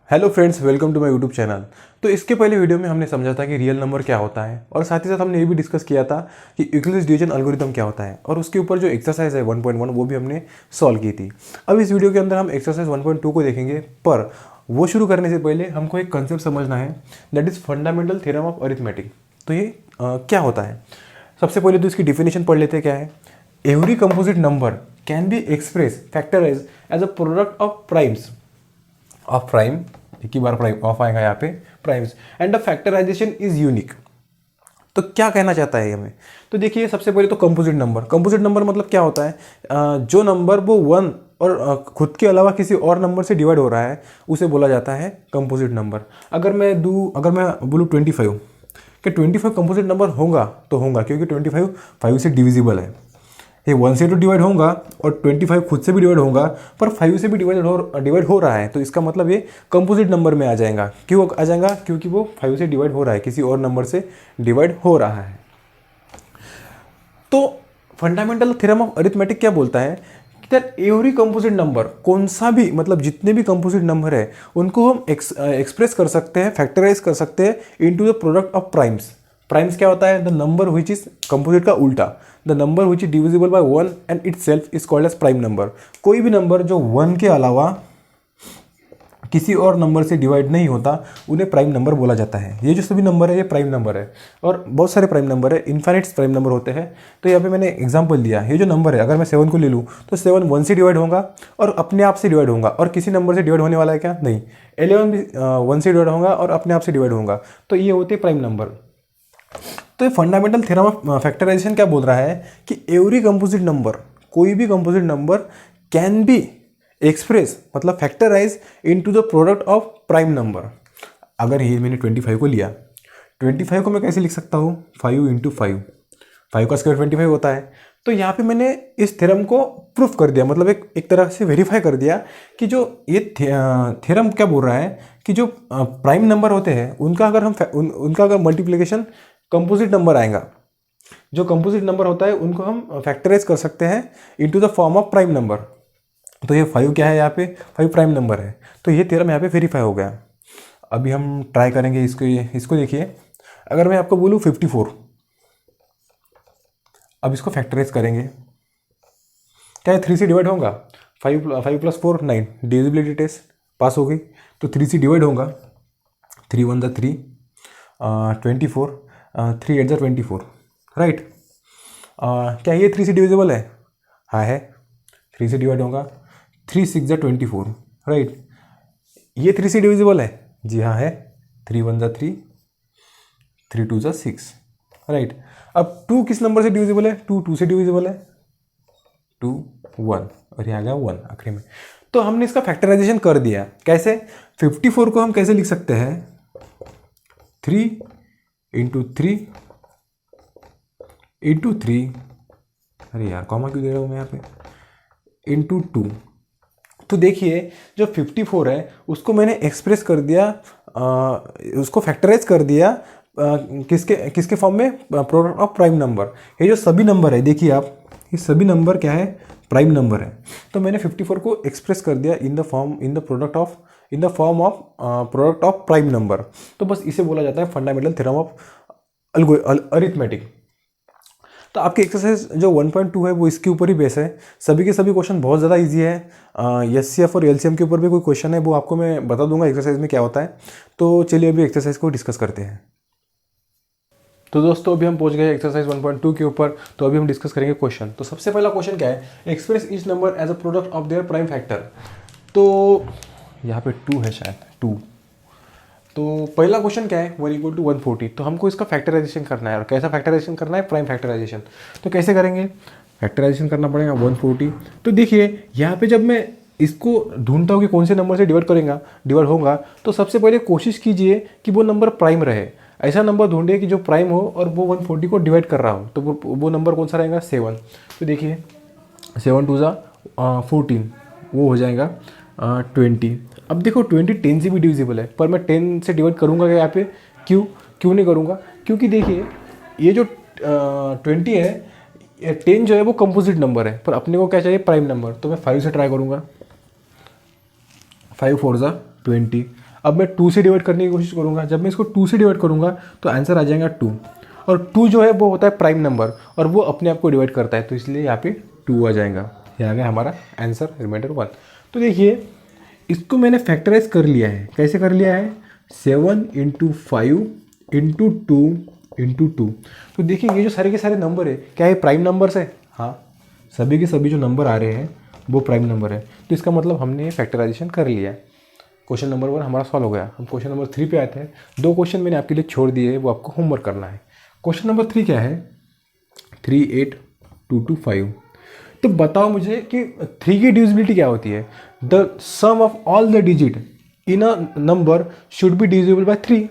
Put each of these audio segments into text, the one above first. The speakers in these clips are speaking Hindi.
Hello friends, welcome to my YouTube channel. तो इसके पहले वीडियो में हमने समझा था कि रियल नंबर क्या होता है और साथ ही साथ हमने ये भी डिस्कस किया था कि यूक्लिड्स डिवीजन एल्गोरिथम क्या होता है और उसके ऊपर जो एक्सरसाइज है 1.1 वो भी हमने सॉल्व की थी। अब इस वीडियो के अंदर हम एक्सरसाइज 1.2 को देखेंगे, पर वो शुरू करने से पहले हमको एक कंसेप्ट समझना है, that is fundamental theorem of arithmetic. तो ये क्या होता है? सबसे पहले तो इसकी डिफिनेशन पढ़ लेते हैं। क्या है? Every composite number can be express factorize as a product of primes of prime, एक ही बार प्राइम ऑफ आएगा यहाँ पे, primes, and the factorization is unique. तो क्या कहना चाहता है हमें? तो देखिए, सबसे पहले तो कंपोजिट नंबर मतलब क्या होता है? जो नंबर वो वन और खुद के अलावा किसी और नंबर से डिवाइड हो रहा है उसे बोला जाता है कंपोजिट नंबर। अगर मैं बोलूँ 25 कि 25 कंपोजिट नंबर होगा तो होगा, क्योंकि 25 5 से डिविजिबल है। ये 1 से तो डिवाइड होगा और 25 खुद से भी डिवाइड होगा, पर 5 से भी डिवाइड हो रहा है, तो इसका मतलब ये कंपोजिट नंबर में आ जाएगा। क्यों आ जाएगा? क्योंकि वो 5 से डिवाइड हो रहा है, किसी और नंबर से डिवाइड हो रहा है। तो फंडामेंटल थ्योरम ऑफ अरिथमेटिक क्या बोलता है कि दैट एवरी कंपोजिट नंबर, कौन सा भी मतलब जितने भी कंपोजिट नंबर है उनको हम एक्सप्रेस कर सकते हैं, फैक्टराइज कर सकते हैं into the product of primes. Primes क्या होता है? The number which is composite का उल्टा, the number which is divisible by 1 and itself is called as prime number. कोई भी नंबर जो 1 के अलावा किसी और नंबर से डिवाइड नहीं होता उन्हें प्राइम नंबर बोला जाता है। ये जो सभी नंबर है ये प्राइम नंबर है, और बहुत सारे प्राइम नंबर है, इन्फाइनाइट प्राइम नंबर होते हैं। तो यहाँ पे मैंने एग्जांपल दिया, ये जो नंबर है, अगर मैं 7 को ले लूँ तो 7 1 से डिवाइड होगा और अपने आप से डिवाइड होगा, और किसी नंबर से डिवाइड होने वाला है क्या? नहीं। 11 भी 1 से डिवाइड होगा और अपने आप से डिवाइड होगा, तो ये होते प्राइम नंबर। तो ये फंडामेंटल थ्योरम ऑफ फैक्टराइजेशन क्या बोल रहा है कि एवरी कंपोजिट नंबर, कोई भी composite number can be express मतलब factorise into the product of prime number. अगर ये मैंने 25 को लिया, 25 को मैं कैसे लिख सकता हूँ? 5 इंटू 5, 5 का स्क्वायर 25 होता है। तो यहाँ पे मैंने इस थ्योरम को प्रूफ कर दिया, मतलब एक तरह से वेरीफाई कर दिया कि जो ये थ्योरम क्या बोल रहा है कि जो प्राइम नंबर होते हैं उनका अगर मल्टीप्लिकेशन कंपोजिट नंबर आएगा, जो कंपोजिट नंबर होता है उनको हम फैक्टराइज कर सकते हैं into the form of prime number. तो ये 5 क्या है? यहाँ पे 5 प्राइम नंबर है, तो ये थ्योरम यहाँ पे वेरीफाई हो गया। अभी हम ट्राई करेंगे इसको देखिए, अगर मैं आपको बोलूँ 54, अब इसको फैक्टराइज करेंगे, क्या है? 3 से डिवाइड होगा, 5 + 4 9, डिविजिबिलिटी टेस्ट पास हो गई। तो 3 से डिवाइड होगा, 3 1 द 3, 24, 3 8 द 24, राइट। क्या ये 3 से डिविजिबल है? हाँ है, 3 से डिवाइड होगा, 3 6 द 24, राइट। ये 3 से डिविजिबल है? जी हाँ है, 3 1 द 3, 3 2 द 6, राइट। अब 2 किस नंबर से डिविजिबल है? 2 2 से डिविजिबल है, 2 1, और ये आ गया 1 आखिरी में। तो हमने इसका फैक्टराइजेशन कर दिया। कैसे? 54 को हम कैसे लिख सकते हैं? 3 इंटू 3 इंटू 3, अरे यार कॉमा क्यों दे रहा हूँ मैं यहाँ पे, इंटू 2। तो देखिए, जो 54 है उसको मैंने एक्सप्रेस कर दिया, उसको फैक्टराइज कर दिया किसके फॉर्म में? Product of prime number. ये जो सभी नंबर है, देखिए आप, ये सभी नंबर क्या है? प्राइम नंबर है। तो मैंने 54 को एक्सप्रेस कर दिया in the form of product of prime number. तो बस इसे बोला जाता है फंडामेंटल थ्योरम ऑफ अरिथमेटिक। तो आपकी एक्सरसाइज जो 1.2 है वो इसके ऊपर ही बेस है। सभी के सभी क्वेश्चन बहुत ज़्यादा इजी है। एचसीएफ और एलसीएम के ऊपर भी कोई क्वेश्चन है वो आपको मैं बता दूंगा एक्सरसाइज में क्या होता है। तो चलिए अभी एक्सरसाइज को डिस्कस करते हैं। तो दोस्तों, अभी हम पहुंच गए एक्सरसाइज 1.2 के ऊपर। तो अभी हम डिस्कस करेंगे क्वेश्चन। तो सबसे पहला क्वेश्चन क्या है? Express each number as a product of their prime factor. तो यहाँ पे 2 है, शायद 2। तो पहला क्वेश्चन क्या है? 1 = 140। तो हमको इसका फैक्टराइजेशन करना है, और कैसा फैक्टराइजेशन करना है? Prime factorization. तो कैसे करेंगे? फैक्टराइजेशन करना पड़ेगा 140। तो देखिए, यहाँ पे जब मैं इसको ढूंढता हूँ कि कौन से नंबर से डिवाइड होगा, तो सबसे पहले कोशिश कीजिए कि वो नंबर प्राइम रहे। ऐसा नंबर ढूंढिए कि जो प्राइम हो और वो 140 को डिवाइड कर रहा हो। तो वो नंबर कौन सा रहेगा? 7। तो देखिए, 7 2 = 14, वो हो जाएगा 20। अब देखो, 20 10 से भी डिविजिबल है, पर मैं 10 से डिवाइड करूँगा क्या यहाँ पे? क्यों नहीं करूँगा? क्योंकि देखिए, ये जो 20 है, 10 जो है वो कंपोजिट नंबर है, पर अपने को क्या चाहिए? Prime number. तो मैं 5 से ट्राई करूँगा, 5 4 = 20। अब मैं 2 से डिवाइड करने की कोशिश करूँगा। जब मैं इसको 2 से डिवाइड करूँगा तो आंसर आ जाएगा 2, और 2 जो है वो होता है प्राइम नंबर और वो अपने आप को डिवाइड करता है, तो इसलिए यहाँ पे 2 आ जाएगा। ये आ गया हमारा आंसर रिमाइंडर 1। तो देखिए इसको मैंने फैक्टराइज कर लिया है। कैसे कर लिया है? 7 × 5 × 2 × 2। तो देखिए ये जो सारे के सारे नंबर है क्या ये प्राइम नंबर्स है? हाँ, सभी के सभी जो नंबर आ रहे हैं वो प्राइम नंबर है। तो इसका मतलब हमने फैक्टराइजेशन कर लिया है। क्वेश्चन नंबर 1 हमारा सॉल्व हो गया। हम क्वेश्चन नंबर 3 पे आते हैं। 2 क्वेश्चन मैंने आपके लिए छोड़ दिए हैं, वो आपको होमवर्क करना है। क्वेश्चन नंबर 3 क्या है? 3, 8, 2, 2, 5। तो बताओ मुझे कि 3 की डिविजिबिलिटी क्या होती है? The sum of all the digit in a number should be divisible by 3।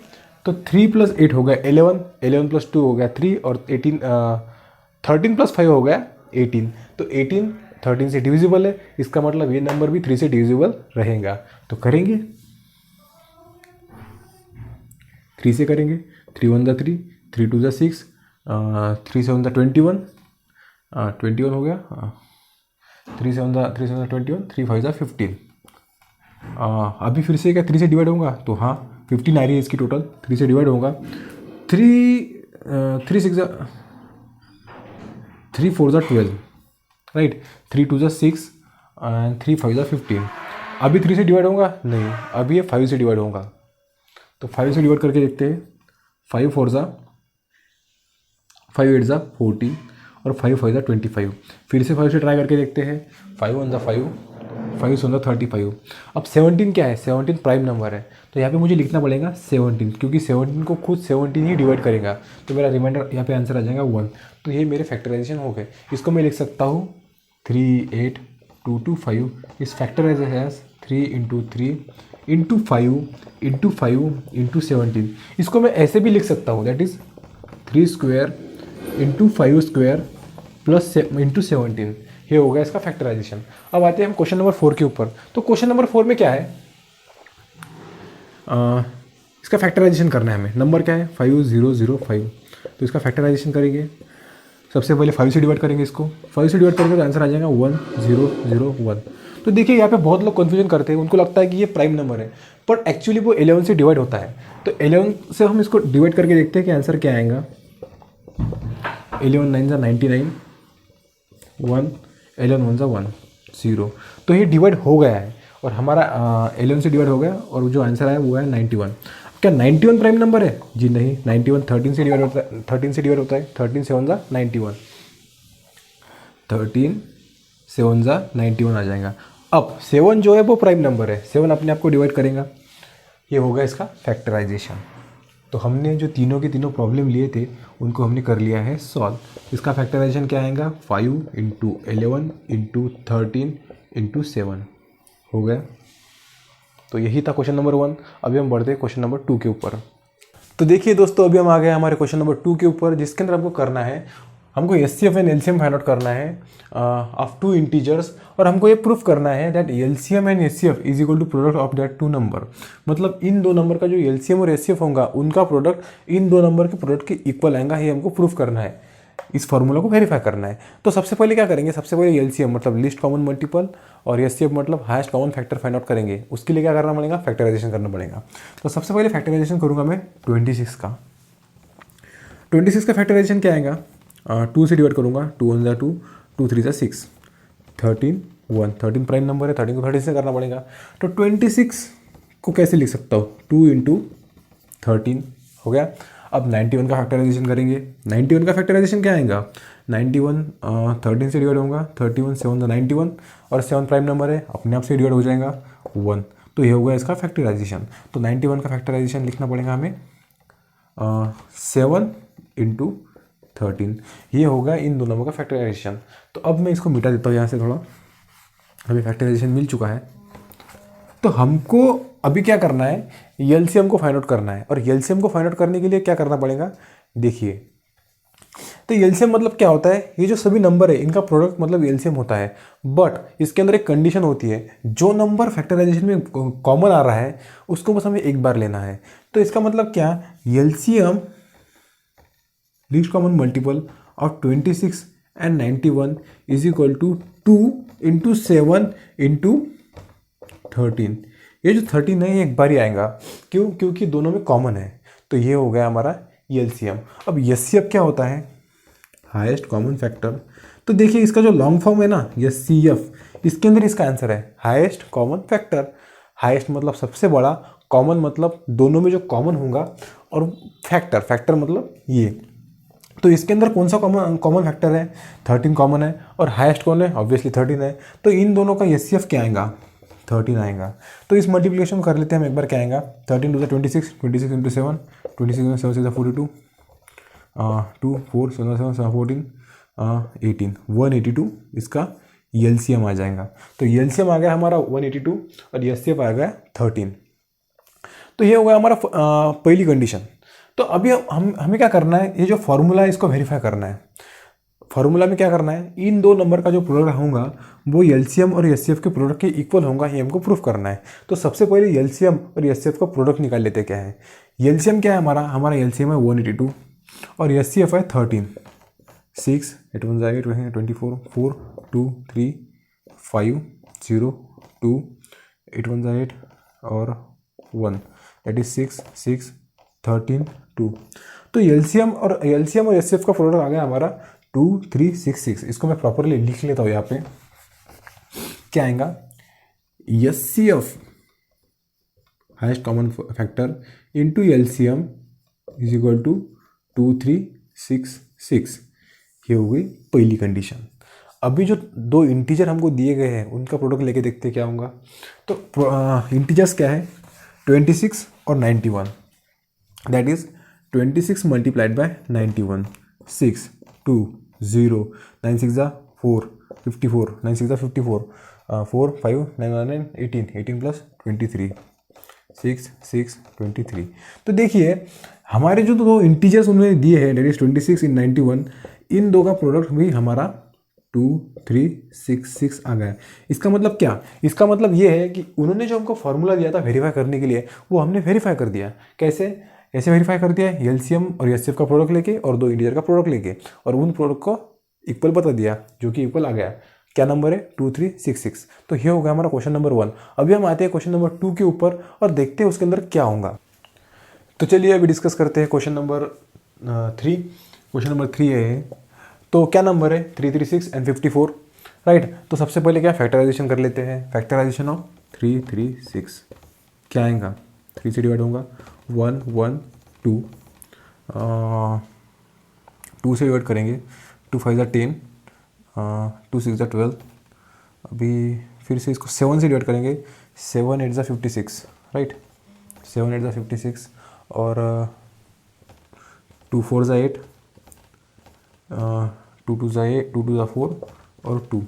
तो 3 + 8 हो गया 11, 11 + 2 हो गया 3, और 13 + 5 हो गया 18। तो 18 13 से डिविजिबल है, इसका मतलब ये नंबर भी 3 से डिविजिबल रहेगा। तो करेंगे, 3 से करेंगे। 3 × 1 = 3, 3 × 2 = 6, 3 × 7 = 21, 21 हो गया। 3 × 7 = 21, 3 × 5 = 15। अभी फिर से क्या 3 से डिवाइड होगा? तो हाँ 15 आ रही है इसकी टोटल। 3 से डिवाइड होगा। 3 4 = 12, राइट। 3 2 = 6 एंड 3 5 = 15। अभी 3 से डिवाइड होगा? नहीं, अभी ये 5 से डिवाइड होगा। तो 5 से डिवाइड करके देखते हैं। 5 4 = 5 8 = 40 और 5 5 = 25। फिर से 5 से ट्राई करके देखते हैं। 5 1 = 5, 5 7 = 35। अब 17 क्या है? 17 प्राइम नंबर है, तो यहाँ पे मुझे लिखना पड़ेगा 17, क्योंकि 17 को खुद 17 ही डिवाइड करेगा। तो मेरा रिमाइंडर यहाँ पे आंसर आ जाएगा 1। तो ये मेरे फैक्टराइजेशन हो गए। इसको मैं लिख सकता हूँ 3 8 2 2 5 इस फैक्टराइज एज 3 × 3 × 5 × 5 × 17। इसको मैं ऐसे भी लिख सकता हूँ, दैट इज़ 3² × 5² प्लस × 17। ये हो गया इसका फैक्टराइजेशन। अब आते हैं हम क्वेश्चन नंबर 4 के ऊपर। तो क्वेश्चन नंबर 4 में क्या है? इसका फैक्टराइजेशन करना है हमें। नंबर क्या है? 5005। तो इसका फैक्टराइजेशन करेंगे। सबसे पहले 5 से डिवाइड करेंगे इसको। 5 से डिवाइड करेंगे तो आंसर आ जाएगा 1001। तो देखिए यहाँ पे बहुत लोग कन्फ्यूजन करते हैं, उनको लगता है कि ये प्राइम नंबर है, पर एक्चुअली वो 11 से डिवाइड होता है। तो 11 से हम इसको डिवाइड करके देखते हैं कि आंसर क्या आएगा। 11 9 = 99, 1 11 1 = 1 0। तो ये डिवाइड हो गया है और हमारा 11 से डिवाइड हो गया, और जो आंसर आया वो है 91। क्या 91 प्राइम नंबर है? जी नहीं, 91 13 से डिवाइड होता है। 13 से डिवाइड होता है। 13 7 = 91, 13 7 = 91 आ जाएगा। अब 7 जो है वो प्राइम नंबर है, 7 अपने आप को डिवाइड करेगा। ये होगा इसका फैक्टराइजेशन। तो हमने जो तीनों के तीनों प्रॉब्लम लिए थे उनको हमने कर लिया है सॉल्व। इसका फैक्टराइजेशन क्या आएगा? 5 × 11 × 13 × 7 हो गया। तो यही था क्वेश्चन नंबर 1। अभी हम बढ़ते हैं क्वेश्चन नंबर 2 के ऊपर। तो देखिए दोस्तों, अभी हम आ गए हमारे क्वेश्चन नंबर 2 के ऊपर, जिसके अंदर हमको करना है, हमको HCF and LCM find out करना है ऑफ 2 इंटीजर्स, और हमको ये प्रूफ करना है that LCM and HCF is equal to product of that 2 number. मतलब इन 2 नंबर का जो LCM और HCF होगा उनका प्रोडक्ट इन 2 नंबर के प्रोडक्ट के इक्वल आएगा। ये हमको प्रूफ करना है, इस फॉर्मूला को वेरीफाई करना है। तो सबसे पहले क्या करेंगे? सबसे पहले LCM मतलब लीस्ट कॉमन मल्टीपल, और HCF मतलब highest common factor find out करेंगे। उसके लिए क्या करना पड़ेगा? फैक्टराइजेशन करना पड़ेगा। तो सबसे पहले फैक्टराइजेशन करूँगा मैं 26 का। 26 का फैक्टराइजेशन क्या आएगा? 2 से डिवाइड करूँगा। 2 1 = 2, 2 3 = 6, 13 1। 13 प्राइम नंबर है, 13 को 30 से करना पड़ेगा। तो 26 को कैसे लिख सकता हूँ? 2 × 13 हो गया। अब 91 का फैक्टराइजेशन करेंगे। 91 का फैक्टराइजेशन क्या आएगा? 91 13 से डिवाइड होगा। 31 7 = 91, और 7 प्राइम नंबर है, अपने आप से डिवाइड हो जाएगा 1। तो ये होगा इसका फैक्टराइजेशन। तो 91 का फैक्टराइजेशन लिखना पड़ेगा हमें 7 × 13। ये होगा इन 2 नंबर का फैक्टराइजेशन। तो अब मैं इसको मिटा देता हूँ यहाँ से थोड़ा। हमें फैक्टराइजेशन मिल चुका है। तो हमको अभी क्या करना है? LCM को फाइंड आउट करना है, और LCM को फाइंड आउट करने के लिए क्या करना पड़ेगा? देखिए, तो LCM मतलब क्या होता है? ये जो सभी नंबर है इनका प्रोडक्ट मतलब LCM होता है। बट इसके अंदर एक कंडीशन होती है, जो नंबर फैक्टराइजेशन में कॉमन आ रहा है उसको बस हमें एक बार लेना है। तो इसका मतलब क्या? LCM least common multiple of 26 and 91 is equal to 2 × 7 × 13। ये जो 13 है ये एक बार ही आएगा, क्यों? क्योंकि दोनों में कॉमन है। तो ये हो गया हमारा एलसीएम। अब एचसीएफ क्या होता है? Highest common factor. तो देखिए इसका जो लॉन्ग फॉर्म है ना एचसीएफ, इसके अंदर इसका आंसर है हाईएस्ट कॉमन फैक्टर। हाईएस्ट मतलब सबसे बड़ा, कॉमन मतलब दोनों में जो कॉमन होगा, और फैक्टर, फैक्टर मतलब ये। तो इसके अंदर कौन सा कॉमन कॉमन फैक्टर है? 13 कॉमन है, और हाईएस्ट कौन है? ऑब्वियसली 13 है। तो इन दोनों का एचसीएफ क्या आएगा? 13 आएगा। तो इस मल्टीप्लिकेशन कर लेते हैं हम एक बार। क्या आएगा? 13 टू 26, 26 इंटू 7, 26 7 6 42, 2 4 7 7 7 14, 18, 182 इसका एलसीएम आ जाएगा। तो एलसीएम आ गया हमारा 182 और एचसीएफ आ गया 13। तो ये हो गया हमारा पहली कंडीशन। तो अभी हमें क्या करना है? ये जो फॉर्मूला है इसको वेरीफाई करना है। फॉर्मूला में क्या करना है? इन दो नंबर का जो प्रोडक्ट होगा वो एलसीएम और एचसीएफ के प्रोडक्ट के इक्वल होगा, ये हमको प्रूफ करना है। तो सबसे पहले एलसीएम और एचसीएफ का प्रोडक्ट निकाल लेते हैं। क्या है एलसीएम? क्या है हमारा एलसीएम है 182 और एचसीएफ है 13। 6 8 1 8 24, 4 2 3 5 0 2 8 1 8 और 1, दैट इज 6 6 13 2। तो एलसीएम और एचसीएफ का प्रोडक्ट आ गया हमारा 2366। इसको मैं प्रॉपरली लिख लेता हूँ यहाँ पे। क्या आएगा? HCF highest common factor into LCM is equal to 2366। ये हो गई पहली कंडीशन। अभी जो दो इंटीजर हमको दिए गए हैं उनका प्रोडक्ट लेके देखते क्या होगा। तो इंटीजर्स क्या है? 26 और 91, that is 26 multiplied by 91। 6 2 0 9 6 4 54, 9 6 54, 4 5 9 9 18, 18 plus 23, 6 6 23। तो देखिए हमारे जो दो इंटीजर्स उन्होंने दिए हैं दैट इज 26 इन 91, इन दो का प्रोडक्ट भी हमारा 2366 आ गया। इसका मतलब क्या? इसका मतलब ये है कि उन्होंने जो हमको फॉर्मूला दिया था वेरीफाई करने के लिए, वो हमने वेरीफाई कर दिया। कैसे वेरीफाई कर दिया? एलसीएम और एचसीएफ का प्रोडक्ट लेके और दो इंटीजर का प्रोडक्ट लेके, और उन प्रोडक्ट को इक्वल बता दिया, जो कि इक्वल आ गया। क्या नंबर है? 2366। तो ये हो गया हमारा क्वेश्चन नंबर 1। अभी हम आते हैं क्वेश्चन नंबर 2 के ऊपर और देखते हैं उसके अंदर क्या होगा। तो चलिए अभी डिस्कस करते हैं क्वेश्चन नंबर 3। क्वेश्चन नंबर 3 है, तो क्या नंबर है? 336 एंड 54, राइट। तो सबसे पहले क्या फैक्टराइजेशन कर लेते हैं। फैक्टराइजेशन ऑफ 336 क्या आएगा? 3 से डिवाइड होगा 1 1 2, 2 से डिवाइड करेंगे 2 5 10, 2 6 12। अभी फिर से इसको 7 से डिवाइड करेंगे 7 8 56, राइट। 7 8 56 और 2 4 8, 2 2 8, 2 2 4 और 2।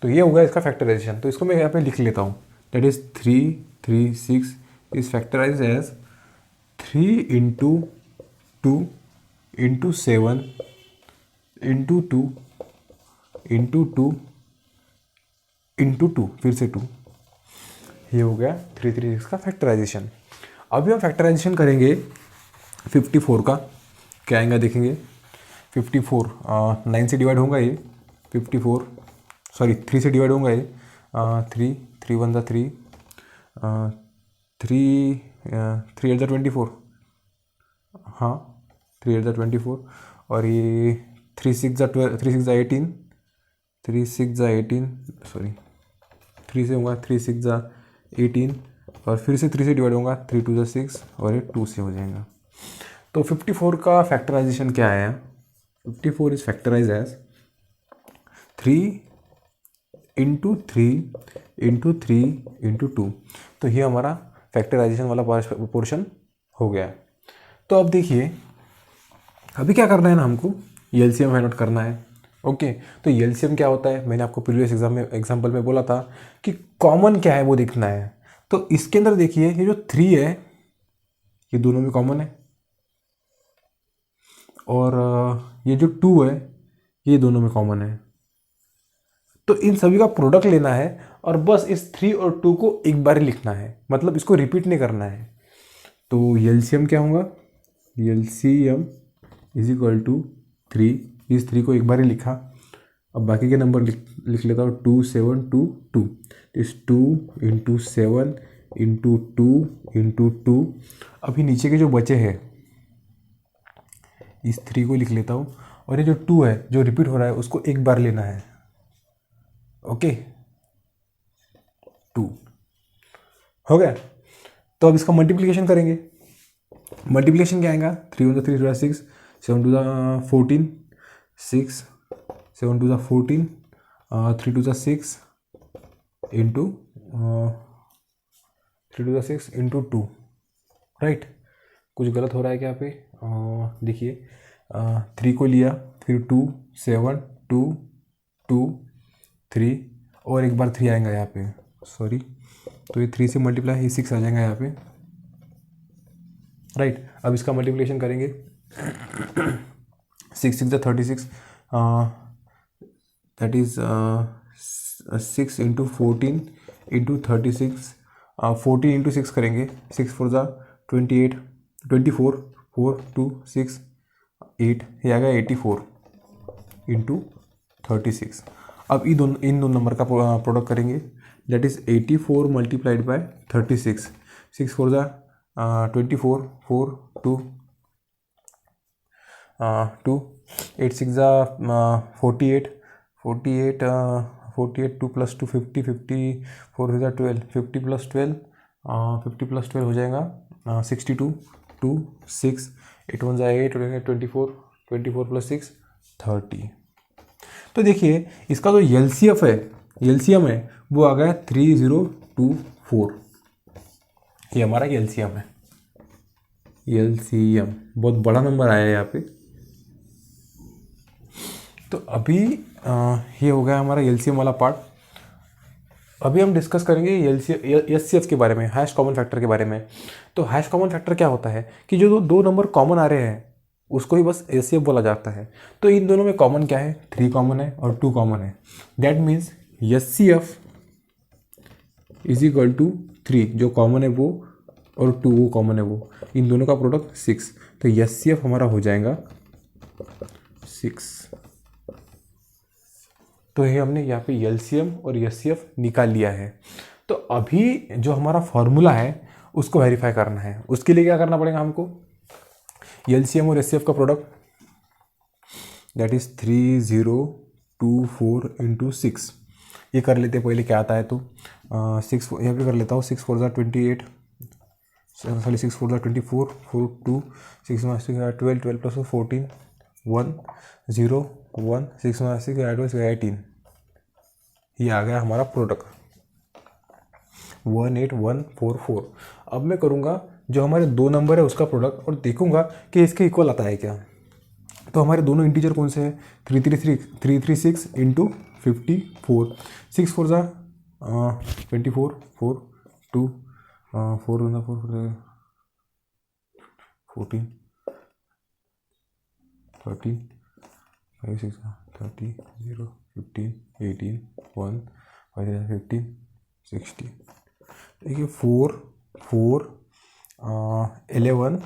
तो ये होगा इसका फैक्टराइजेशन। तो इसको मैं यहाँ पे लिख लेता हूँ, that is 336 is factorize as 3 into 2 into 7 into 2 into 2 into 2 फिर से 2। ये हो गया 336 का फैक्टराइजेशन। अभी हम फैक्टराइजेशन करेंगे 54 का। क्या आएगा देखेंगे। 54 9 से डिवाइड होगा ये 54, सॉरी 3 से डिवाइड होगा ये 3 3 1 3, 3 3 8 24, हाँ 3 8 24, और ये 3 6 12, 3 6 18, 3 6 18, सॉरी 3 से होगा 3 6 18, और फिर से 3 से डिवाइड होगा 3 2 6, और ये 2 से हो जाएगा। तो 54 का फैक्टराइजेशन क्या है? 54 is factorize as 3 into 3 into 3 into 2। तो ये हमारा फैक्टराइजेशन वाला पोर्शन हो गया। तो अब देखिए अभी क्या करना है ना, हमको एलसीएम फाइंड आउट करना है। ओके, तो एलसीएम क्या होता है? मैंने आपको प्रीवियस एग्जाम्पल में बोला था कि कॉमन क्या है वो देखना है। तो इसके अंदर देखिए ये जो 3 है ये दोनों में कॉमन है, और ये जो 2 है ये दोनों में कॉमन है। तो इन सभी का प्रोडक्ट लेना है और बस इस 3 और 2 को एक बार ही लिखना है, मतलब इसको रिपीट नहीं करना है। तो एलसीएम क्या होगा? एलसीएम इज इक्वल टू 3, इस 3 को एक बार ही लिखा। अब बाकी के नंबर लिख लेता हूँ 2 7 2 2, इस 2 into 7 into two into two. अभी नीचे के जो बचे हैं इस 3 को लिख लेता हूँ, और ये जो 2 है जो रिपीट हो रहा है उसको एक बार लेना है। ओके, 2 हो गया। तो अब इसका मल्टीप्लिकेशन करेंगे। मल्टीप्लिकेशन क्या आएगा, 3 × 3 = 6, 7 × 2 = 14, 6 7 × 2 = 14, 3 × 2 = 6 इंटू 3 × 2 = 6 इंटू 2, राइट। कुछ गलत हो रहा है क्या पे, देखिए 3 को लिया, फिर 2 7 2 2 3 और एक बार 3 आएगा यहाँ पे, सॉरी। तो ये 3 से मल्टीप्लाई, ये 6 आ जाएगा यहाँ पे, राइट। अब इसका मल्टीप्लिकेशन करेंगे। 6 × 6 = 36, that is 6 into 14 into 36, 14 into 6 करेंगे, 6 4 = 28, 24 4 2 6 8, ये आ गया 84 इंटू 36। अब इन दोनों नंबर का प्रोडक्ट करेंगे, दैट इज़ 84 मल्टीप्लाइड बाय 36, 6 4 = 24 4 2 2 8 6 = 48 48 48 2 + 2 50 54 = 12 50 + 12 50 + 12 हो जाएगा 62 2 6 8 1 = 8 24 24 + 6 30। तो देखिए इसका जो एलसीएम है वो आ गया 3024। ये हमारा एलसीएम है। एलसीएम बहुत बड़ा नंबर आया है यहाँ पे। तो अभी ये हो गया हमारा एलसीएम वाला पार्ट। अभी हम डिस्कस करेंगे एचसीएफ के बारे में, हैश कॉमन फैक्टर के बारे में। तो हैश कॉमन फैक्टर क्या होता है कि जो दो नंबर कॉमन आ रहे हैं उसको ही बस एचसीएफ बोला जाता है। तो इन दोनों में कॉमन क्या है, 3 कॉमन है और 2 कॉमन है। दैट मीन्स एचसीएफ = 3, जो कॉमन है वो, और 2 वो कॉमन है वो, इन दोनों का प्रोडक्ट 6। तो एचसीएफ हमारा हो जाएगा 6। तो ये हमने यहाँ पे एलसीएम और एचसीएफ निकाल लिया है। तो अभी जो हमारा फॉर्मूला है उसको वेरीफाई करना है। उसके लिए क्या करना पड़ेगा हमको, एलसीएम और एचसीएफ का प्रोडक्ट, दैट इज 3024 इंटू 6। ये कर लेते हैं पहले क्या आता है। तो 6 यहाँ पे कर लेता हूँ, 6 4 = 28, सॉरी 6 4 = 24 4 2 6 12 12 + 14 1 0 1 6 6 18। ये आ गया हमारा प्रोडक्ट 18144। अब मैं करूँगा जो हमारे 2 नंबर है उसका प्रोडक्ट और देखूंगा कि इसके इक्वल आता है क्या। तो हमारे दोनों इंटीजर कौन से हैं, 336 इंटू 54, 6 4 = 24 4 2 4 1 4 14 13 5 6 30 0 15 18 1 5 15 16। देखिए 4 4 11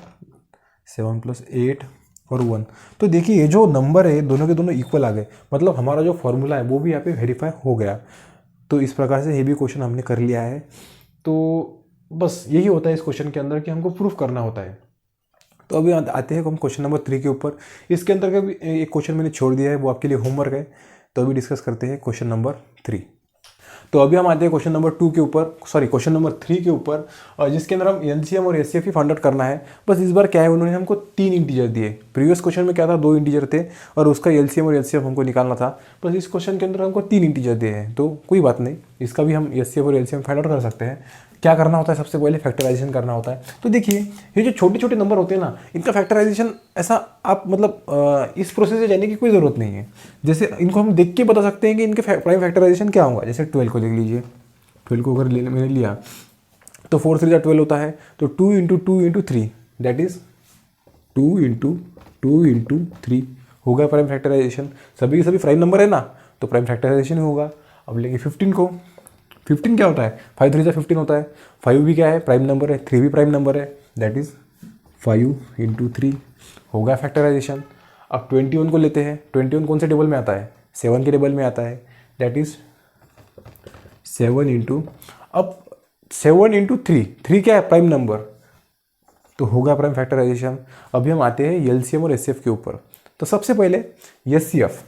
7 + 8 और 1। तो देखिए ये जो नंबर है दोनों के दोनों इक्वल आ गए, मतलब हमारा जो फॉर्मूला है वो भी यहाँ पे वेरीफाई हो गया। तो इस प्रकार से ये भी क्वेश्चन हमने कर लिया है। तो बस यही होता है इस क्वेश्चन के अंदर कि हमको प्रूफ करना होता है। तो अभी आते हैं हम क्वेश्चन नंबर 3 के ऊपर। इसके अंदर का भी एक क्वेश्चन मैंने छोड़ दिया है, वो आपके लिए होमवर्क है। तो अभी डिस्कस करते हैं क्वेश्चन नंबर 3। तो अभी हम आते हैं क्वेश्चन नंबर 2 के ऊपर, सॉरी क्वेश्चन नंबर 3 के ऊपर, और जिसके अंदर हम एलसीएम और एचसीएफ ही फाइंड आउट करना है। बस इस बार क्या है, उन्होंने हमको 3 इंटीजर दिए। प्रीवियस क्वेश्चन में क्या था, 2 इंटीजर थे और उसका एलसीएम और एचसीएफ हमको निकालना था। बस इस क्वेश्चन के अंदर हमको 3 इंटीजर दिए हैं। तो कोई बात नहीं, इसका भी हम एचसीएफ और एलसीएम फाइंड आउट कर सकते हैं। क्या करना होता है, सबसे पहले फैक्टराइजेशन करना होता है। तो देखिए ये जो छोटे छोटे नंबर होते हैं ना, इनका फैक्टराइजेशन ऐसा आप मतलब इस प्रोसेस से जाने की कोई ज़रूरत नहीं है। जैसे इनको हम देख के बता सकते हैं कि इनके प्राइम फैक्टराइजेशन क्या होगा। जैसे 12 को देख लीजिए, 12 को अगर मैंने लिया तो 4 3 = 12 होता है। तो 2 × 2 × 3 दैट इज 2 × 2 × 3 हो गया प्राइम फैक्टराइजेशन। सभी के सभी प्राइम नंबर है ना, तो प्राइम फैक्टराइजेशन ही होगा। अब लेंगे 15 को। 15 क्या होता है, 5 3 = 15 होता है। 5 भी क्या है, प्राइम नंबर है। 3 भी प्राइम नंबर है, दैट इज 5 × 3 हो गया फैक्टराइजेशन। अब 21 को लेते हैं। 21 कौन से टेबल में आता है, 7 के टेबल में आता है, दैट इज 7 × अब 7 इंटू 3, 3 क्या है? प्राइम नंबर, तो होगा प्राइम फैक्टराइजेशन। अभी हम आते हैं एलसीएम और एचसीएफ के ऊपर। तो सबसे पहले HCF,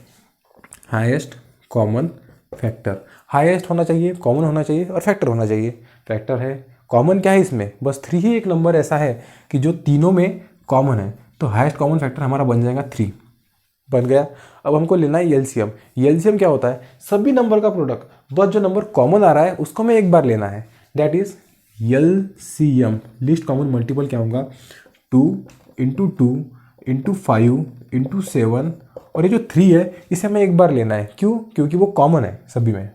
highest common factor, highest होना चाहिए, कॉमन होना चाहिए और फैक्टर होना चाहिए। फैक्टर है, कॉमन क्या है इसमें? बस 3 ही एक नंबर ऐसा है कि जो तीनों में कॉमन है, तो हाईएस्ट कॉमन फैक्टर हमारा बन जाएगा 3, बन गया। अब हमको लेना है एलसीएम। एलसीएम क्या होता है? सभी नंबर का प्रोडक्ट, बस जो नंबर कॉमन आ रहा है उसको हमें एक बार लेना है, that is LCM. Least common multiple क्या होगा? 2 इंटू 2 इंटू 5 इंटू 7, और ये जो 3 है इसे हमें एक बार लेना है। क्यों? क्योंकि वो कॉमन है सभी में।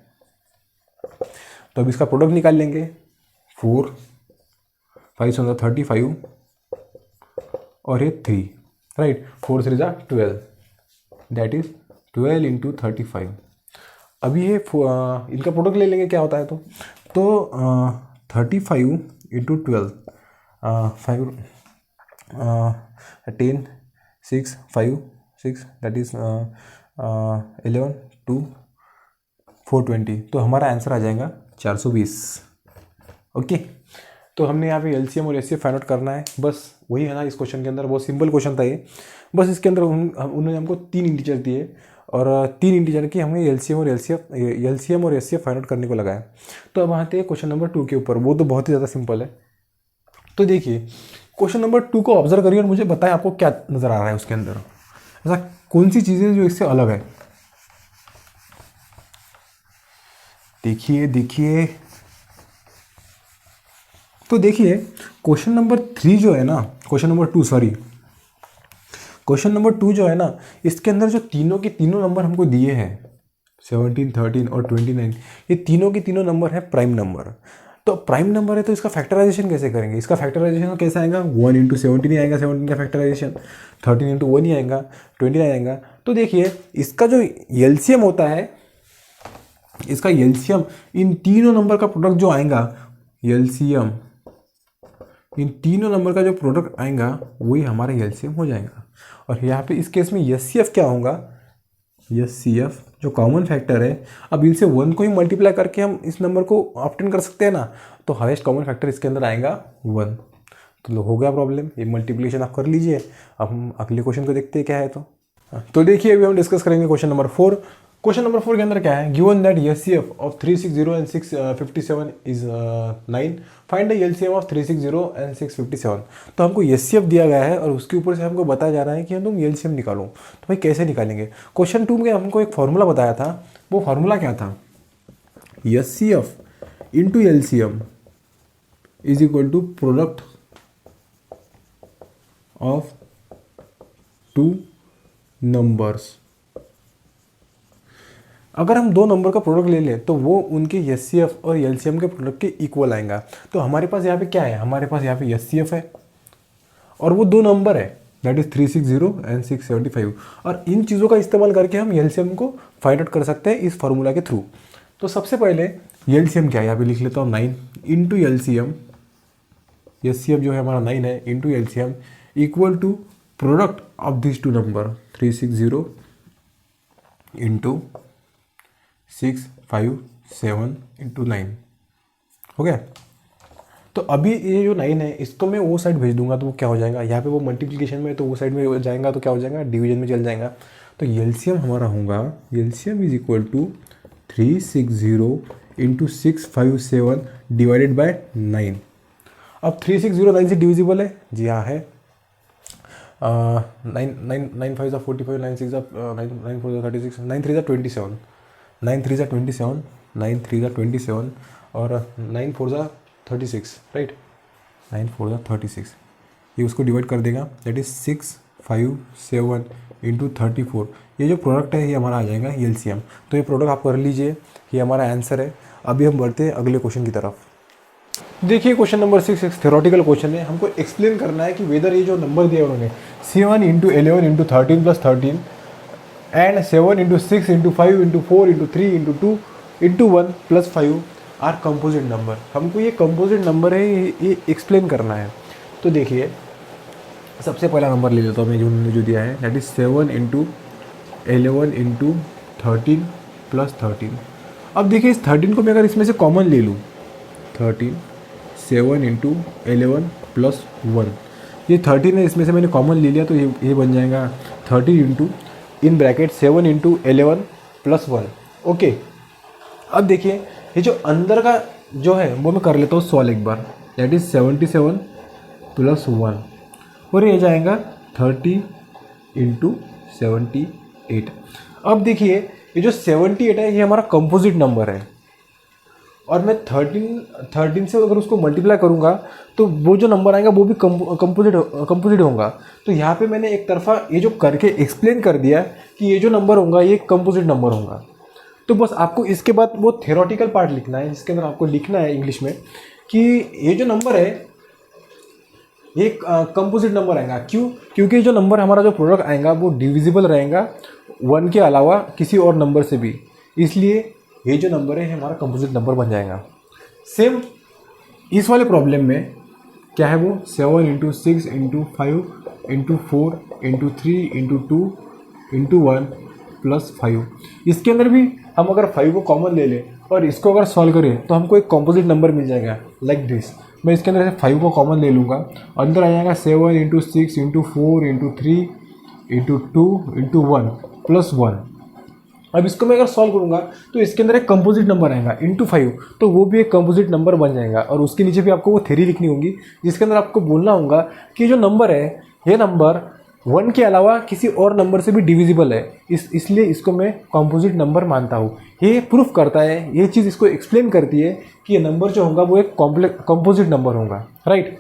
तो अब इसका प्रोडक्ट निकाल लेंगे। 4 5 35 और ये 3, राइट। 4 3 12, that is 12 into 35। अभी ये इनका प्रोडक्ट ले लेंगे, क्या होता है? तो 35 इंटू 12, 5 10 6 5 6, दैट इज 11 2 420। तो हमारा आंसर आ जाएगा 420। ओके, तो हमने यहाँ पे एलसीएम और एचसीएफ फाइंड आउट करना है, बस वही है ना इस क्वेश्चन के अंदर। बहुत सिंपल क्वेश्चन था ये। बस इसके अंदर उन्होंने हमको 3 इंटीजर दिए और 3 इंटीजर की हमें एलसीएम और एचसीएफ फाइंड आउट करने को लगाया। तो अब आते हैं क्वेश्चन नंबर 2 के ऊपर। वो तो बहुत ही ज़्यादा सिंपल है। तो देखिए क्वेश्चन नंबर 2 को ऑब्जर्व करिए और मुझे बताएं आपको क्या नज़र आ रहा है उसके अंदर, ऐसा कौन सी चीज़ें जो इससे अलग है। देखिए तो देखिए क्वेश्चन नंबर 3 जो है ना, क्वेश्चन नंबर 2 जो है ना, इसके अंदर जो तीनों के तीनों नंबर हमको दिए हैं 17 13 और 29, ये तीनों के तीनों नंबर है प्राइम नंबर। तो प्राइम नंबर है तो इसका फैक्टराइजेशन कैसे करेंगे? इसका फैक्टराइजेशन कैसे आएगा? 1 इंटू 17 ही आएगा, 17 का फैक्टराइजेशन। 13 इंटू 1 ही आएगा, 29 आएगा। तो देखिए इसका जो एलसीएम होता है, इसका एलसीएम इन तीनों नंबर का प्रोडक्ट जो आएगा, एलसीएम इन तीनों नंबर का जो प्रोडक्ट आएगा वही हमारा एलसीएम हो जाएगा। और यहाँ पे इस केस में एचसीएफ क्या होगा? एचसीएफ जो कॉमन फैक्टर है, अब इनसे 1 को ही मल्टीप्लाई करके हम इस नंबर को ऑब्टेन कर सकते हैं ना, तो हाईएस्ट कॉमन फैक्टर इसके अंदर आएगा 1। तो हो गया प्रॉब्लम, ये मल्टीप्लिकेशन आप कर लीजिए। अब हम अगले क्वेश्चन को देखते हैं क्या है। तो देखिए अभी हम डिस्कस करेंगे क्वेश्चन नंबर 4। क्वेश्चन नंबर 4 के अंदर क्या है? Given that HCF of 360 and 657 is 9, find the LCM of 360 and 657। तो हमको एचसीएफ दिया गया है और उसके ऊपर से हमको बताया जा रहा है कि तुम एलसीएम निकालो। तो भाई कैसे निकालेंगे? क्वेश्चन 2 में हमको एक फॉर्मूला बताया था, वो फार्मूला क्या था? HCF into LCM is equal to product of 2 numbers. अगर हम 2 नंबर का प्रोडक्ट ले लें तो वो उनके एचसीएफ और एलसीएम के प्रोडक्ट के इक्वल आएगा। तो हमारे पास यहाँ पे क्या है? हमारे पास यहाँ पे एचसीएफ है और वो 2 नंबर है, दैट इज 360 एंड 675। और इन चीज़ों का इस्तेमाल करके हम एलसीएम को फाइंड आउट कर सकते हैं इस फार्मूला के थ्रू। तो सबसे पहले एलसीएम क्या है, यहाँ पे लिख लेता हूँ 9 इंटू एलसीएम। एचसीएफ जो है हमारा 9 है, into LCM equal to product of this 2 number 360 into 657 into 9 हो गया। तो अभी ये जो 9 है इसको मैं वो साइड भेज दूंगा तो वो क्या हो जाएगा? यहाँ पे वो मल्टीप्लिकेशन में है तो वो साइड में जाएगा तो क्या हो जाएगा? डिवीजन में चल जाएगा। तो एलसीएम हमारा होगा, LCM is equal to 360 into 657 divided by 9। अब 360 9 से डिविजिबल है जी? हाँ है। 9 5 45, 9 6 9 4 36, 9 3 27, 9 3 27, 9 3 27 और 9 4 36, राइट। 9 4 36, ये उसको डिवाइड कर देगा, दैट इज 657 इंटू 34। ये जो प्रोडक्ट है ये हमारा आ जाएगा एलसीएम। तो ये प्रोडक्ट आप कर लीजिए, ये हमारा आंसर है। अभी हम बढ़ते हैं अगले क्वेश्चन की तरफ। देखिए क्वेश्चन नंबर 6 एक थ्योरेटिकल क्वेश्चन है। हमको एक्सप्लेन करना है कि वेदर ये जो नंबर दिया उन्होंने 7 into 11 into 13 plus 13 and 7 into 6 into 5 into 4 into 3 into 2 into 1 plus 5 are composite number. हमको ये कंपोजिट नंबर है ये एक्सप्लेन करना है। तो देखिए सबसे पहला नंबर ले लेता हूँ मैं जो दिया है, that is 7 into 11 into 13 plus 13। अब देखिए इस 13 को मैं अगर इसमें से कॉमन ले लूँ, 13 7 इंटू 11 प्लस 1, ये 13 है, इसमें से मैंने कॉमन ले लिया तो ये बन जाएगा 30 into in bracket 7 into 11 plus 1। Okay, अब देखिए ये जो अंदर का जो है वो मैं कर लेता हूँ सॉल्व एक बार, दैट इज़ 77 प्लस 1 और ये जाएगा 30 इंटू 78। अब देखिए ये जो 78 है ये हमारा कंपोजिट नंबर है और मैं 13 से अगर उसको मल्टीप्लाई करूँगा तो वो जो नंबर आएगा वो भी कंपोजिट होगा। तो यहाँ पे मैंने एक तरफा ये जो करके एक्सप्लेन कर दिया कि ये जो नंबर होगा ये कंपोजिट नंबर होगा। तो बस आपको इसके बाद वो थ्योरेटिकल पार्ट लिखना है, जिसके अंदर आपको लिखना है इंग्लिश में कि ये जो नंबर है ये कंपोजिट नंबर आएगा। क्यों? क्योंकि जो नंबर हमारा जो प्रोडक्ट आएगा वो डिविजिबल रहेगा 1 के अलावा किसी और नंबर से भी, इसलिए ये जो नंबर है हमारा कंपोजिट नंबर बन जाएगा। सेम इस वाले प्रॉब्लम में क्या है वो 7 into 6 into 5 into 4 into 3 into 2 into 1 plus 5। इसके अंदर भी हम अगर 5 को कॉमन ले लें और इसको अगर सॉल्व करें तो हमको एक कंपोजिट नंबर मिल जाएगा लाइक दिस। मैं इसके अंदर से 5 को कॉमन ले लूँगा, अंदर आ जाएगा 7 into 6 into 4 into 3 into 2 into 1 plus 1। अब इसको मैं अगर सॉल्व करूँगा तो इसके अंदर एक कंपोजिट नंबर आएगा इंटू 5, तो वो भी एक कंपोजिट नंबर बन जाएगा। और उसके नीचे भी आपको वो थ्योरी लिखनी होगी जिसके अंदर आपको बोलना होगा कि जो नंबर है ये नंबर 1 के अलावा किसी और नंबर से भी डिविजिबल है, इसलिए इसको मैं कंपोजिट नंबर मानता हूँ। ये प्रूफ करता है, ये चीज़ इसको एक्सप्लेन करती है कि ये नंबर जो होगा वो एक कंपोजिट नंबर होगा, राइट।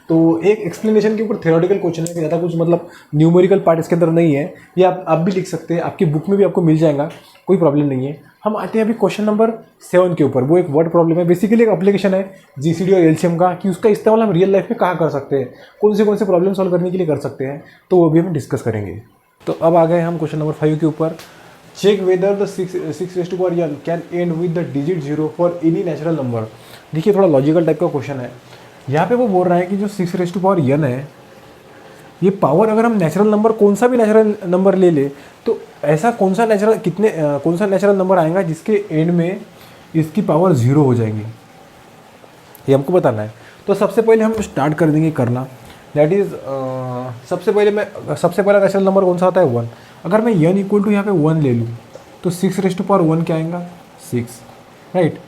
तो एक एक्सप्लेनेशन के ऊपर थ्योरेटिकल क्वेश्चन है, ज़्यादा कुछ मतलब न्यूमेरिकल पार्ट इसके अंदर नहीं है। ये आप भी लिख सकते हैं, आपकी बुक में भी आपको मिल जाएगा, कोई प्रॉब्लम नहीं है। हम आते हैं अभी क्वेश्चन नंबर 7 के ऊपर। वो एक वर्ड प्रॉब्लम है, बेसिकली एक एप्लीकेशन है जीसीडी और एलसीएम का, कि उसका इस्तेमाल हम रियल लाइफ में कहाँ कर सकते हैं, कौन से प्रॉब्लम सॉल्व करने के लिए कर सकते हैं, तो वो भी हम डिस्कस करेंगे। तो अब आ गए हम क्वेश्चन नंबर 5 के ऊपर। Check whether the 6n can end with the digit 0 for any natural number. देखिए थोड़ा लॉजिकल टाइप का क्वेश्चन है। यहाँ पे वो बोल रहा है कि जो 6n है ये पावर, अगर हम नेचुरल नंबर कौन सा भी नेचुरल नंबर ले ले तो ऐसा कौन सा नेचुरल नंबर आएगा जिसके एंड में इसकी पावर 0 हो जाएगी, ये हमको बताना है। तो सबसे पहले हम स्टार्ट कर देंगे करना, दैट इज़ सबसे पहला नेचुरल नंबर कौन सा होता है 1। अगर मैं n इक्वल टू यहाँ पे 1 ले लूँ तो 6n क्या आएगा 6, राइट।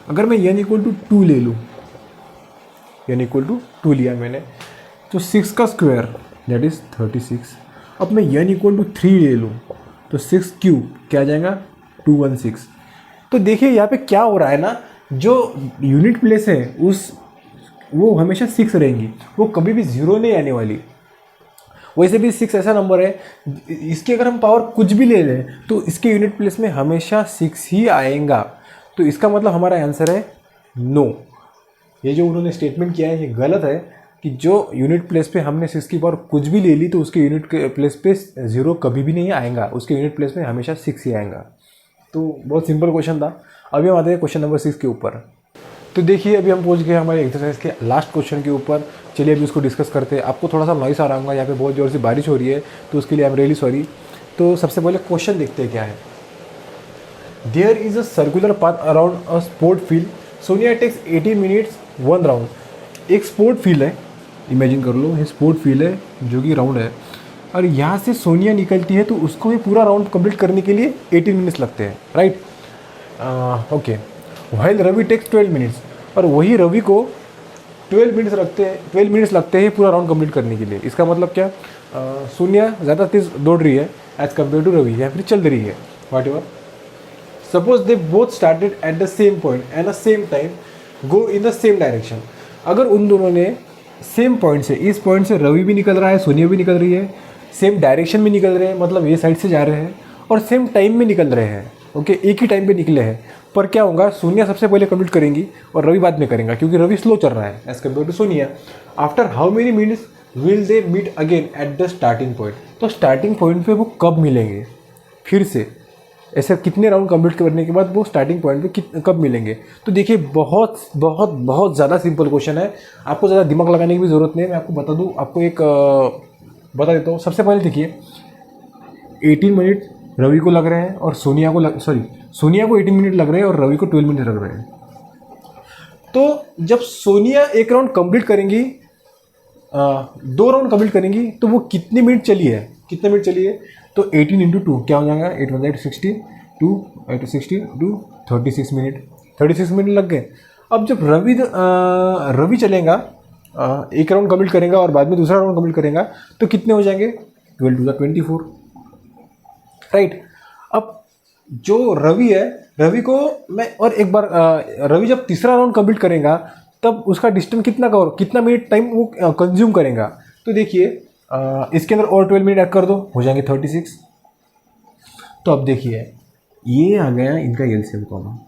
अगर मैं n इक्वल टू 2 ले लूँ, n इक्वल टू 2 लिया मैंने, तो 6 का स्क्वायर दैट इज़ 36। अब मैं n इक्वल टू 3 ले लूँ तो 6 क्यूब क्या आ जाएगा 216। तो देखिए यहाँ पे क्या हो रहा है ना, जो यूनिट प्लेस है वो हमेशा 6 रहेंगी, वो कभी भी 0 नहीं आने वाली। वैसे भी 6 ऐसा नंबर है, इसकी अगर हम पावर कुछ भी ले लें तो इसके यूनिट प्लेस में हमेशा 6 ही आएगा। तो इसका मतलब हमारा आंसर है नो। ये जो उन्होंने स्टेटमेंट किया है ये गलत है कि जो यूनिट प्लेस पे हमने 6 की पावर कुछ भी ले ली तो उसके यूनिट प्लेस पे 0 कभी भी नहीं आएगा, उसके यूनिट प्लेस में हमेशा 6 ही आएगा। तो बहुत सिंपल क्वेश्चन था। अभी हम आते हैं क्वेश्चन नंबर 6 के ऊपर। तो देखिए अभी हम पहुंच गए हमारे एक्सरसाइज के लास्ट क्वेश्चन के ऊपर। चलिए अभी उसको डिस्कस करते हैं। आपको थोड़ा सा नॉइस आ रहा होगा, यहाँ पे बहुत ज़ोर से बारिश हो रही है तो उसके लिए आई एम रियली सॉरी। तो सबसे पहले क्वेश्चन देखते हैं क्या है। There is a circular path around a sport field, Sonia takes 18 minutes 1 round. एक स्पोर्ट फील्ड है, इमेजिन कर लो, ये स्पोर्ट फील्ड है जो कि राउंड है और यहाँ से सोनिया निकलती है तो उसको भी पूरा राउंड कंप्लीट करने के लिए 18 मिनट्स लगते हैं, right. Okay, while Ravi takes 12 minutes, और वही रवि को 12 मिनट्स लगते हैं पूरा राउंड कंप्लीट करने के लिए। इसका मतलब क्या, सोनिया ज़्यादा तेज़ दौड़ रही है एज़ कम्पेयर टू रवि, या फिर चल रही है, what ever. Suppose they both started at the same point and the same time go in the same direction. अगर उन दोनों ने सेम पॉइंट से, इस पॉइंट से रवि भी निकल रहा है, सोनिया भी निकल रही है, सेम डायरेक्शन में निकल रहे हैं, मतलब ये साइड से जा रहे हैं और सेम टाइम में निकल रहे हैं, ओके, एक ही टाइम पे निकले हैं। पर क्या होगा, सोनिया सबसे पहले कंप्लीट करेंगी और रवि बाद में करेगा क्योंकि रवि स्लो चल रहा है as compare to Sonia. After how many minutes will they meet again at the starting point. तो स्टार्टिंग पॉइंट पे वो कब मिलेंगे फिर से, ऐसे कितने राउंड कंप्लीट करने के बाद वो स्टार्टिंग पॉइंट पे कब मिलेंगे। तो देखिए बहुत बहुत बहुत ज़्यादा सिंपल क्वेश्चन है, आपको ज़्यादा दिमाग लगाने की भी ज़रूरत नहीं है। मैं आपको बता दूँ, आपको एक बता देता हूँ। सबसे पहले देखिए 18 मिनट रवि को लग रहे हैं और सोनिया को 18 मिनट लग रहे हैं और रवि को 12 मिनट लग रहे हैं। तो जब सोनिया एक राउंड कंप्लीट करेंगी, 2 राउंड कंप्लीट करेंगी, तो वो कितने मिनट चली है, कितने मिनट चली है? तो 18 इंटू 2 क्या हो जाएगा? 8 1 60, 2 8 60 2 36 मिनट, 36 मिनट लग गए। अब जब रवि चलेगा, एक राउंड कंप्लीट करेगा और बाद में दूसरा राउंड कंप्लीट करेगा, तो कितने हो जाएंगे? 12 2 24, राइट। अब जो रवि है, रवि को मैं और एक बार रवि जब तीसरा राउंड कंप्लीट करेगा तब उसका डिस्टेंस कितना मिनट टाइम वो कंज्यूम करेगा? तो देखिए इसके अंदर और 12 मिनट ऐड कर दो, हो जाएंगे 36। तो अब देखिए ये आ गया इनका एलसीएम कॉमन।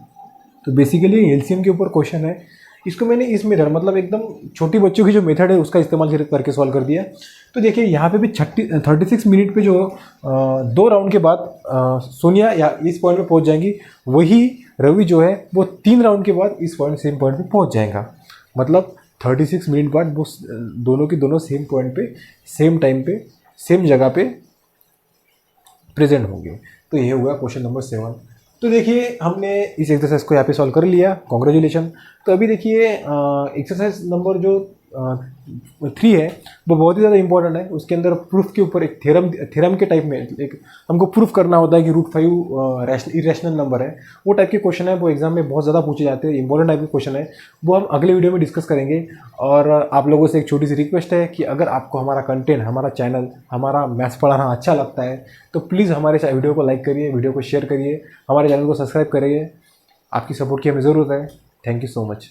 तो बेसिकली एलसीएम के ऊपर क्वेश्चन है, इसको मैंने इस मेथड मतलब एकदम छोटी बच्चों की जो मेथड है उसका इस्तेमाल करके सॉल्व कर दिया। तो देखिए यहाँ पे भी 36 मिनट पे जो 2 राउंड के बाद सोनिया या इस पॉइंट पे पहुँच जाएंगी, वही रवि जो है वो 3 राउंड के बाद इस सेम पॉइंट पे पहुँच जाएगा। मतलब 36 मिनट बाद वो दोनों की दोनों सेम पॉइंट पे, सेम टाइम पे, सेम जगह पे प्रेजेंट होंगे। तो ये हुआ क्वेश्चन नंबर 7। तो देखिए हमने इस एक्सरसाइज को यहाँ पे सॉल्व कर लिया, कॉन्ग्रेचुलेशन। तो अभी देखिए एक्सरसाइज नंबर जो 3 है वो बहुत ही ज़्यादा इंपॉर्टेंट है। उसके अंदर प्रूफ के ऊपर एक थ्योरम के टाइप में एक हमको प्रूफ करना होता है कि √5 इरेशनल नंबर है। वो टाइप के क्वेश्चन है, वो एग्जाम में बहुत ज़्यादा पूछे जाते हैं, इंपॉर्टेंट टाइप के क्वेश्चन है। वो हम अगले वीडियो में डिस्कस करेंगे। और आप लोगों से एक छोटी सी रिक्वेस्ट है कि अगर आपको हमारा कंटेंट, हमारा चैनल, हमारा मैथ्स पढ़ाना अच्छा लगता है तो प्लीज़ हमारे वीडियो को लाइक करिए, वीडियो को शेयर करिए, हमारे चैनल को सब्सक्राइब करिए। आपकी सपोर्ट की हमें ज़रूरत है। Thank you so much.